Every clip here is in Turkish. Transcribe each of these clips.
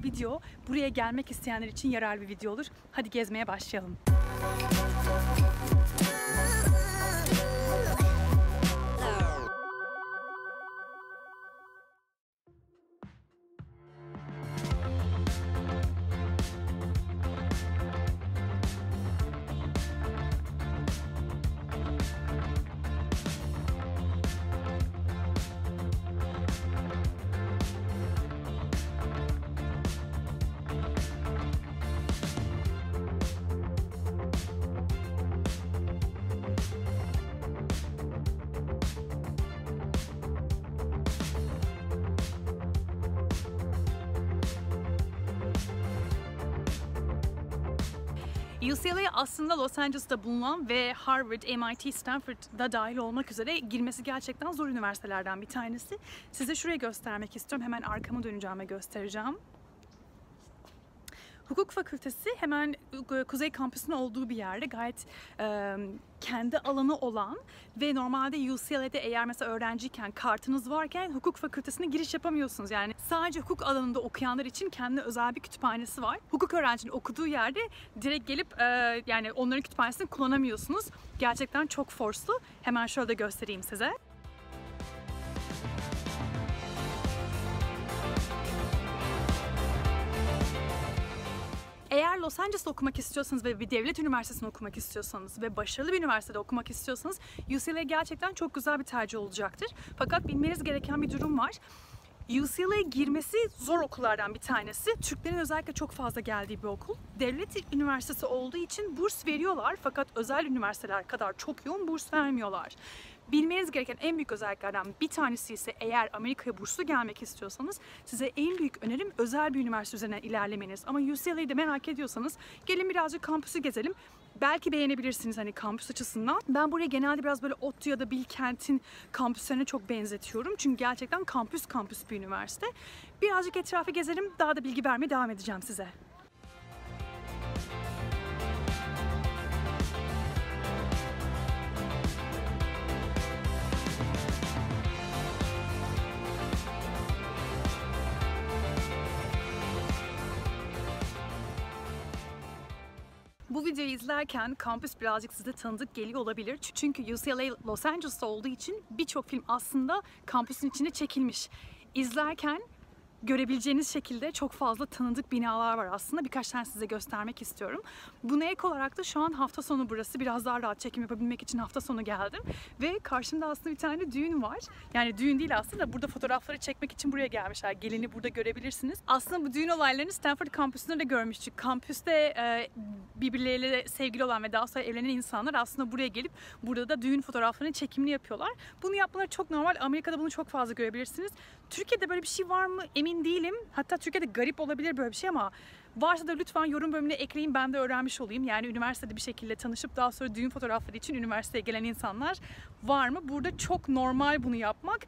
bu video buraya gelmek isteyenler için yararlı bir video olur. Hadi gezmeye başlayalım. UCLA aslında Los Angeles'ta bulunan ve Harvard, MIT, Stanford'da dahil olmak üzere girmesi gerçekten zor üniversitelerden bir tanesi. Size şurayı göstermek istiyorum. Hemen arkamı döneceğim ve göstereceğim. Hukuk Fakültesi hemen Kuzey Kampüsü'nün olduğu bir yerde, gayet kendi alanı olan ve normalde UCLA'de eğer mesela öğrenciyken kartınız varken Hukuk Fakültesi'ne giriş yapamıyorsunuz. Yani sadece hukuk alanında okuyanlar için kendi özel bir kütüphanesi var. Hukuk öğrencinin okuduğu yerde direkt gelip yani onların kütüphanesini kullanamıyorsunuz. Gerçekten çok force'lu. Hemen şöyle göstereyim size. Eğer Los Angeles'ta okumak istiyorsanız ve bir devlet üniversitesinde okumak istiyorsanız ve başarılı bir üniversitede okumak istiyorsanız UCLA gerçekten çok güzel bir tercih olacaktır. Fakat bilmeniz gereken bir durum var. UCLA'ya girmesi zor okullardan bir tanesi. Türklerin özellikle çok fazla geldiği bir okul. Devlet üniversitesi olduğu için burs veriyorlar fakat özel üniversiteler kadar çok yoğun burs vermiyorlar. Bilmeniz gereken en büyük özelliklerden bir tanesi ise eğer Amerika'ya burslu gelmek istiyorsanız size en büyük önerim özel bir üniversite üzerine ilerlemeniz. Ama UCLA'yı da merak ediyorsanız gelin birazcık kampüsü gezelim. Belki beğenebilirsiniz hani kampüs açısından. Ben buraya genelde biraz böyle ODTÜ ya da Bilkent'in kampüslerine çok benzetiyorum. Çünkü gerçekten kampüs bir üniversite. Birazcık etrafı gezelim, daha da bilgi vermeye devam edeceğim size. Bu videoyu izlerken kampüs birazcık size tanıdık geliyor olabilir. Çünkü UCLA Los Angeles'ta olduğu için birçok film aslında kampüsün içinde çekilmiş. İzlerken görebileceğiniz şekilde çok fazla tanıdık binalar var aslında. Birkaç tane size göstermek istiyorum. Buna ek olarak da şu an hafta sonu burası. Biraz daha rahat çekim yapabilmek için hafta sonu geldim. Ve karşımda aslında bir tane düğün var. Yani düğün değil aslında. Burada fotoğrafları çekmek için buraya gelmişler. Gelini burada görebilirsiniz. Aslında bu düğün olaylarını Stanford kampüsünde de görmüştük. Kampüste birbirleriyle sevgili olan ve daha sonra evlenen insanlar aslında buraya gelip burada da düğün fotoğraflarının çekimini yapıyorlar. Bunu yapmaları çok normal. Amerika'da bunu çok fazla görebilirsiniz. Türkiye'de böyle bir şey var mı? Emin değilim. Hatta Türkiye'de garip olabilir böyle bir şey ama varsa da lütfen yorum bölümüne ekleyin, ben de öğrenmiş olayım. Yani üniversitede bir şekilde tanışıp daha sonra düğün fotoğrafları için üniversiteye gelen insanlar var mı? Burada çok normal bunu yapmak.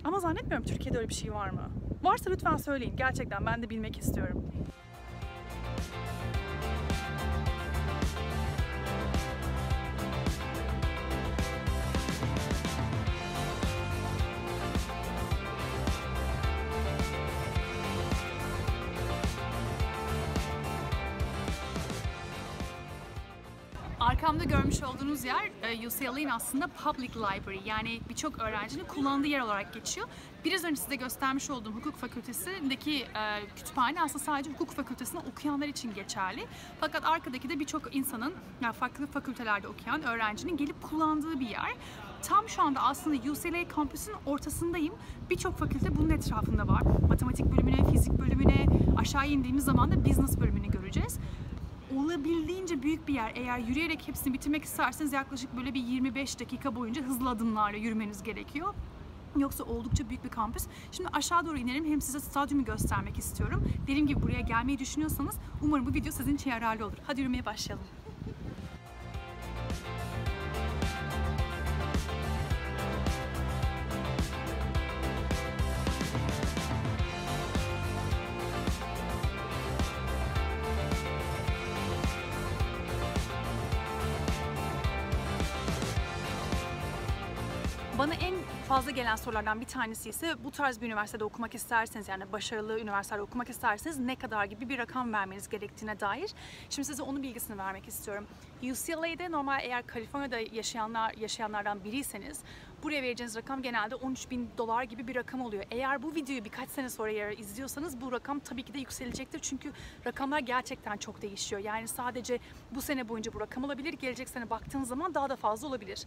Ama zannetmiyorum Türkiye'de öyle bir şey var mı? Varsa lütfen söyleyin. Gerçekten ben de bilmek istiyorum. Arkamda görmüş olduğunuz yer UCLA'nin aslında Public Library, yani birçok öğrencinin kullandığı yer olarak geçiyor. Biraz önce size göstermiş olduğum Hukuk Fakültesi'ndeki kütüphane aslında sadece Hukuk Fakültesi'nde okuyanlar için geçerli. Fakat arkadaki de birçok insanın, yani farklı fakültelerde okuyan öğrencinin gelip kullandığı bir yer. Tam şu anda aslında UCLA kampüsünün ortasındayım. Birçok fakülte bunun etrafında var. Matematik bölümüne, fizik bölümüne, aşağı indiğimiz zaman da business bölümünü göreceğiz. Olabildiğince büyük bir yer. Eğer yürüyerek hepsini bitirmek isterseniz yaklaşık böyle bir 25 dakika boyunca hızlı adımlarla yürümeniz gerekiyor. Yoksa oldukça büyük bir kampüs. Şimdi aşağı doğru inerim. Hem size stadyumu göstermek istiyorum. Dediğim gibi buraya gelmeyi düşünüyorsanız umarım bu video sizin için yararlı olur. Hadi yürümeye başlayalım. Bana en fazla gelen sorulardan bir tanesi ise bu tarz bir üniversitede okumak isterseniz, yani başarılı üniversitede okumak isterseniz ne kadar gibi bir rakam vermeniz gerektiğine dair. Şimdi size onun bilgisini vermek istiyorum. UCLA'de normal, eğer Kaliforniya'da yaşayanlardan biriyseniz buraya vereceğiniz rakam genelde $13.000 gibi bir rakam oluyor. Eğer bu videoyu birkaç sene sonra izliyorsanız bu rakam tabii ki de yükselecektir. Çünkü rakamlar gerçekten çok değişiyor. Yani sadece bu sene boyunca bu rakam olabilir. Gelecek sene baktığınız zaman daha da fazla olabilir.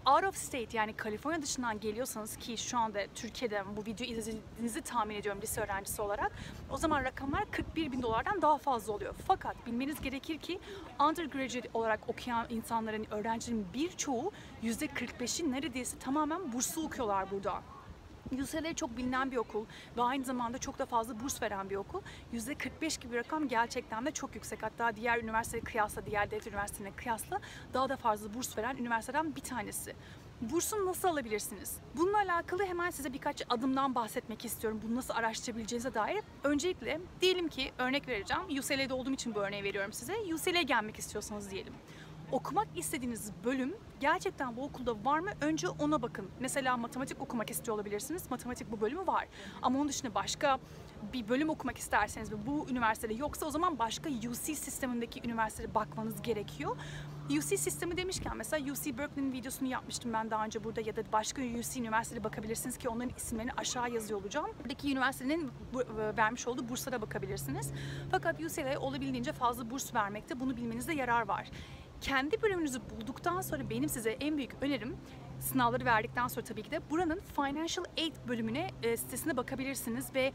Out of state, yani Kaliforniya dışından geliyorsanız, ki şu anda Türkiye'de bu videoyu izlediğinizi tahmin ediyorum lise öğrencisi olarak, o zaman rakamlar $41.000'dan daha fazla oluyor. Fakat bilmeniz gerekir ki undergraduate olarak okuyan insanların, öğrencilerin birçoğu %45'i neredeyse tamamen burslu okuyorlar burada. UCLA çok bilinen bir okul ve aynı zamanda çok da fazla burs veren bir okul. %45 gibi bir rakam gerçekten de çok yüksek. Hatta diğer üniversitelere kıyasla, diğer devlet üniversitelerine kıyasla daha da fazla burs veren üniversiteden bir tanesi. Bursunu nasıl alabilirsiniz? Bununla alakalı hemen size birkaç adımdan bahsetmek istiyorum. Bunu nasıl araştırabileceğinize dair. Öncelikle diyelim ki, örnek vereceğim. UCLA'de olduğum için bu örneği veriyorum size. UCLA'ye gelmek istiyorsanız diyelim. Okumak istediğiniz bölüm gerçekten bu okulda var mı? Önce ona bakın. Mesela matematik okumak istiyor olabilirsiniz. Matematik bu bölümü var. Ama onun dışında başka bir bölüm okumak isterseniz ve bu üniversitede yoksa, o zaman başka UC sistemindeki üniversitelere bakmanız gerekiyor. UC sistemi demişken, mesela UC Berkeley'nin videosunu yapmıştım ben daha önce burada, ya da başka UC üniversitelere bakabilirsiniz ki onların isimlerini aşağı yazıyor olacağım. Buradaki üniversitenin vermiş olduğu burslara bakabilirsiniz. Fakat UCLA olabildiğince fazla burs vermekte. Bunu bilmenizde yarar var. Kendi bölümünüzü bulduktan sonra benim size en büyük önerim, sınavları verdikten sonra tabii ki de buranın Financial Aid bölümüne, sitesine bakabilirsiniz ve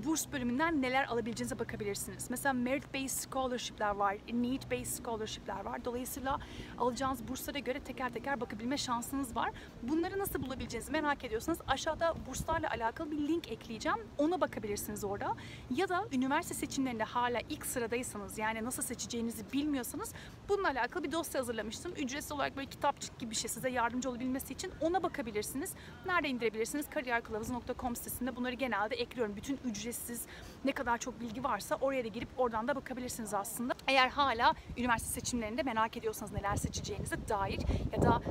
burs bölümünden neler alabileceğinize bakabilirsiniz. Mesela Merit-Based Scholarship'ler var, Need-Based Scholarship'ler var. Dolayısıyla alacağınız burslara göre teker teker bakabilme şansınız var. Bunları nasıl bulabileceğinizi merak ediyorsanız aşağıda burslarla alakalı bir link ekleyeceğim. Ona bakabilirsiniz orada. Ya da üniversite seçimlerinde hala ilk sıradaysanız, yani nasıl seçeceğinizi bilmiyorsanız, bununla alakalı bir dosya hazırlamıştım. Ücretsiz olarak böyle kitapçık gibi bir şey, size yardımcı olabilmesi için ona bakabilirsiniz. Nerede indirebilirsiniz? kariyerkılavuzu.com sitesinde bunları genelde ekliyorum. Bütün ücretsiz ne kadar çok bilgi varsa oraya da girip oradan da bakabilirsiniz aslında. Eğer hala üniversite seçimlerinde merak ediyorsanız neler seçeceğinize dair, ya da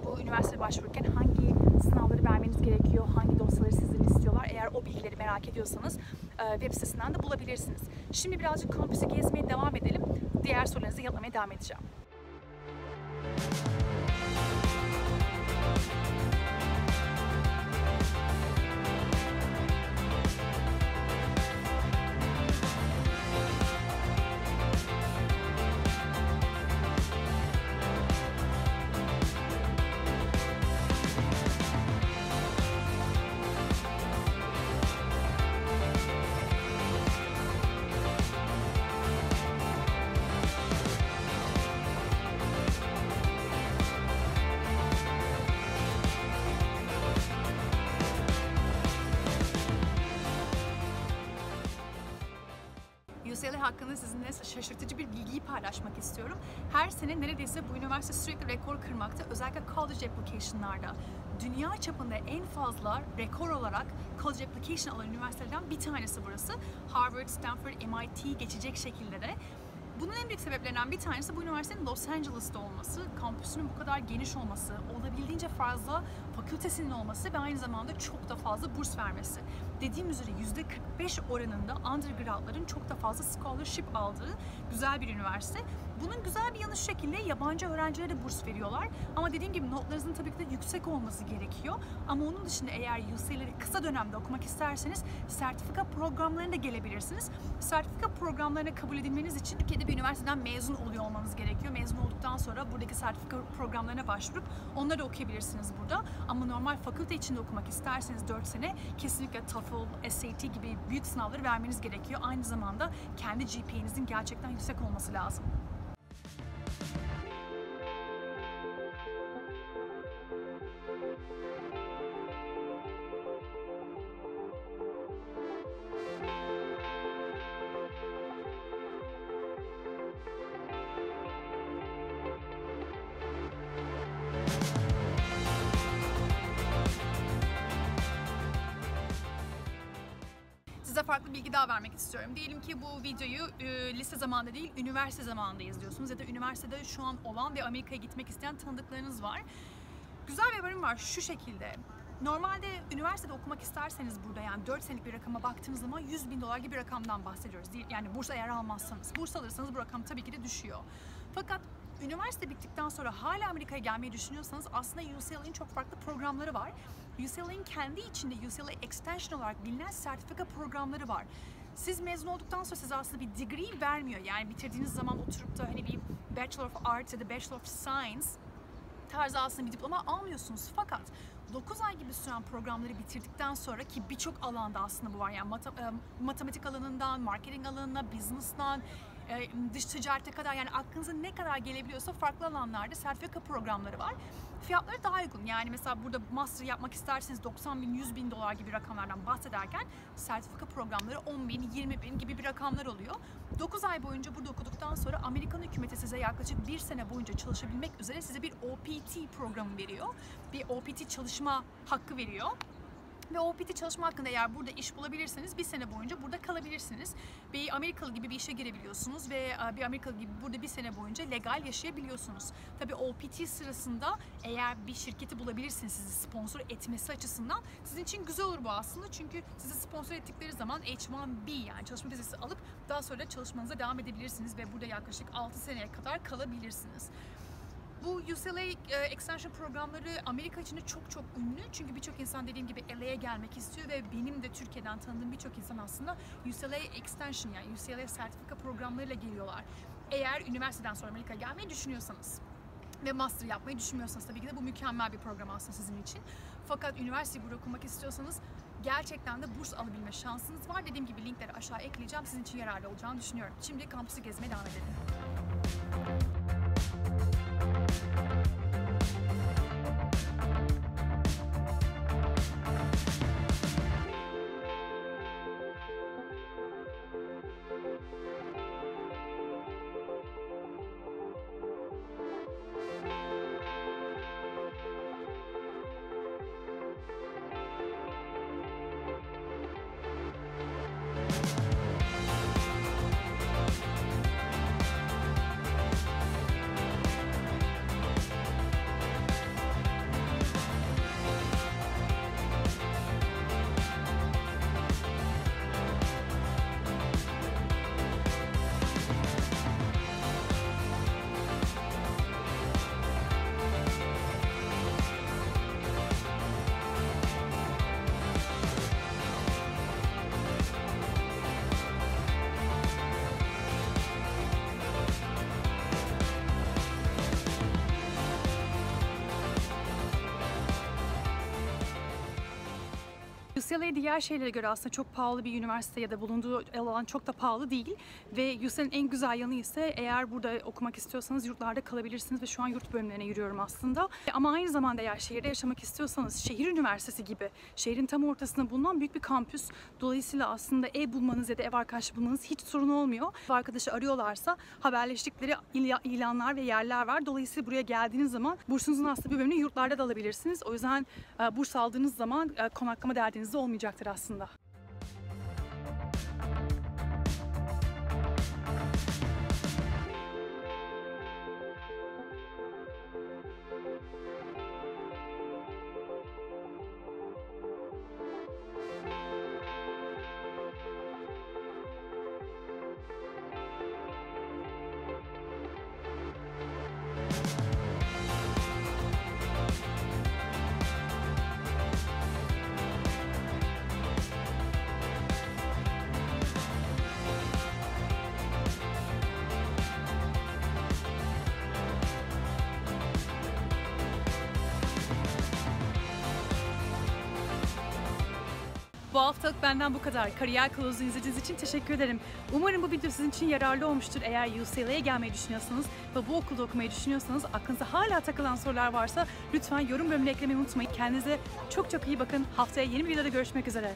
bu üniversiteye başvururken hangi sınavları vermeniz gerekiyor, hangi dosyaları sizden istiyorlar, eğer o bilgileri merak ediyorsanız web sitesinden de bulabilirsiniz. Şimdi birazcık kampüsü gezmeye devam edelim. Diğer sorularınızı yanıtlamaya devam edeceğim. UCLA hakkında sizinle şaşırtıcı bir bilgiyi paylaşmak istiyorum. Her sene neredeyse bu üniversite sürekli rekor kırmakta. Özellikle college application'larda. Dünya çapında en fazla rekor olarak college application alan üniversitelerden bir tanesi burası. Harvard, Stanford, MIT geçecek şekilde de. Bunun en büyük sebeplerinden bir tanesi bu üniversitenin Los Angeles'ta olması, kampüsünün bu kadar geniş olması, olabildiğince fazla fakültesinin olması ve aynı zamanda çok da fazla burs vermesi. Dediğim üzere %45 oranında undergradların çok da fazla scholarship aldığı güzel bir üniversite. Bunun güzel bir yanı şu şekilde, yabancı öğrencilere de burs veriyorlar. Ama dediğim gibi notlarınızın tabii ki de yüksek olması gerekiyor. Ama onun dışında eğer UCLA'de kısa dönemde okumak isterseniz sertifika programlarına da gelebilirsiniz. Sertifika programlarına kabul edilmeniz için Türkiye'de bir üniversiteden mezun oluyor olmanız gerekiyor. Mezun olduktan sonra buradaki sertifika programlarına başvurup onları da okuyabilirsiniz burada. Ama normal fakülte içinde okumak isterseniz 4 sene kesinlikle TOEFL, SAT gibi büyük sınavları vermeniz gerekiyor. Aynı zamanda kendi GPA'nizin gerçekten yüksek olması lazım. Size farklı bilgi daha vermek istiyorum. Diyelim ki bu videoyu lise zamanında değil, üniversite zamanında izliyorsunuz ya da üniversitede şu an olan ve Amerika'ya gitmek isteyen tanıdıklarınız var. Güzel bir haberim var şu şekilde. Normalde üniversitede okumak isterseniz burada yani 4 senelik bir rakama baktığınız zaman $100.000 gibi bir rakamdan bahsediyoruz. Yani burs eğer almazsanız. Burs alırsanız bu rakam tabii ki de düşüyor. Fakat üniversite bittikten sonra hala Amerika'ya gelmeyi düşünüyorsanız aslında UCLA'nin çok farklı programları var. UCLA'nin kendi içinde UCLA Extension olarak bilinen sertifika programları var. Siz mezun olduktan sonra size aslında bir degree vermiyor. Yani bitirdiğiniz zaman oturup da hani bir Bachelor of Arts ya da Bachelor of Science tarzı aslında bir diploma almıyorsunuz. Fakat 9 ay gibi süren programları bitirdikten sonra ki birçok alanda aslında bu var. Yani matematik alanından, marketing alanına, business'tan, dış ticarete kadar yani aklınıza ne kadar gelebiliyorsa farklı alanlarda sertifika programları var. Fiyatları daha uygun. Yani mesela burada master yapmak isterseniz $90.000, $100.000 gibi rakamlardan bahsederken sertifika programları 10.000, 20.000 gibi bir rakamlar oluyor. 9 ay boyunca burada okuduktan sonra Amerikan hükümeti size yaklaşık 1 sene boyunca çalışabilmek üzere size bir OPT programı veriyor. Bir OPT çalışma hakkı veriyor. Ve OPT çalışma hakkında eğer burada iş bulabilirseniz 1 sene boyunca burada kalabilirsiniz. Bir Amerikalı gibi bir işe girebiliyorsunuz ve bir Amerikalı gibi burada 1 sene boyunca legal yaşayabiliyorsunuz. Tabii OPT sırasında eğer bir şirketi bulabilirsiniz sizi sponsor etmesi açısından sizin için güzel olur bu aslında. Çünkü sizi sponsor ettikleri zaman H1B yani çalışma vizesi alıp daha sonra çalışmanıza devam edebilirsiniz ve burada yaklaşık 6 seneye kadar kalabilirsiniz. Bu UCLA Extension programları Amerika için de çok ünlü. Çünkü birçok insan dediğim gibi LA'ye gelmek istiyor ve benim de Türkiye'den tanıdığım birçok insan aslında UCLA Extension yani UCLA sertifika programlarıyla geliyorlar. Eğer üniversiteden sonra Amerika'ya gelmeyi düşünüyorsanız ve master yapmayı düşünmüyorsanız tabii ki de bu mükemmel bir program aslında sizin için. Fakat üniversiteyi burada okumak istiyorsanız gerçekten de burs alabilme şansınız var. Dediğim gibi linkleri aşağı ekleyeceğim. Sizin için yararlı olacağını düşünüyorum. Şimdi kampüsü gezmeye devam edelim. UCLA diğer şeylere göre aslında çok pahalı bir üniversite ya da bulunduğu alan çok da pahalı değil ve UCLA'nın en güzel yanı ise eğer burada okumak istiyorsanız yurtlarda kalabilirsiniz ve şu an yurt bölümlerine yürüyorum aslında. Ama aynı zamanda eğer şehirde yaşamak istiyorsanız şehir üniversitesi gibi şehrin tam ortasında bulunan büyük bir kampüs. Dolayısıyla aslında ev bulmanız ya da ev arkadaşı bulmanız hiç sorun olmuyor. Ev arkadaşı arıyorlarsa haberleştikleri ilanlar ve yerler var. Dolayısıyla buraya geldiğiniz zaman bursunuzun aslında bir bölümünü yurtlarda da alabilirsiniz. O yüzden burs aldığınız zaman konaklama derdiniz de olmayacaktır aslında. Bu haftalık benden bu kadar. Kariyer Kılavuzu'nu izlediğiniz için teşekkür ederim. Umarım bu video sizin için yararlı olmuştur. Eğer UCLA'ya gelmeyi düşünüyorsanız ve bu okulda okumayı düşünüyorsanız aklınıza hala takılan sorular varsa lütfen yorum bölümüne eklemeyi unutmayın. Kendinize çok iyi bakın. Haftaya yeni bir videoda görüşmek üzere.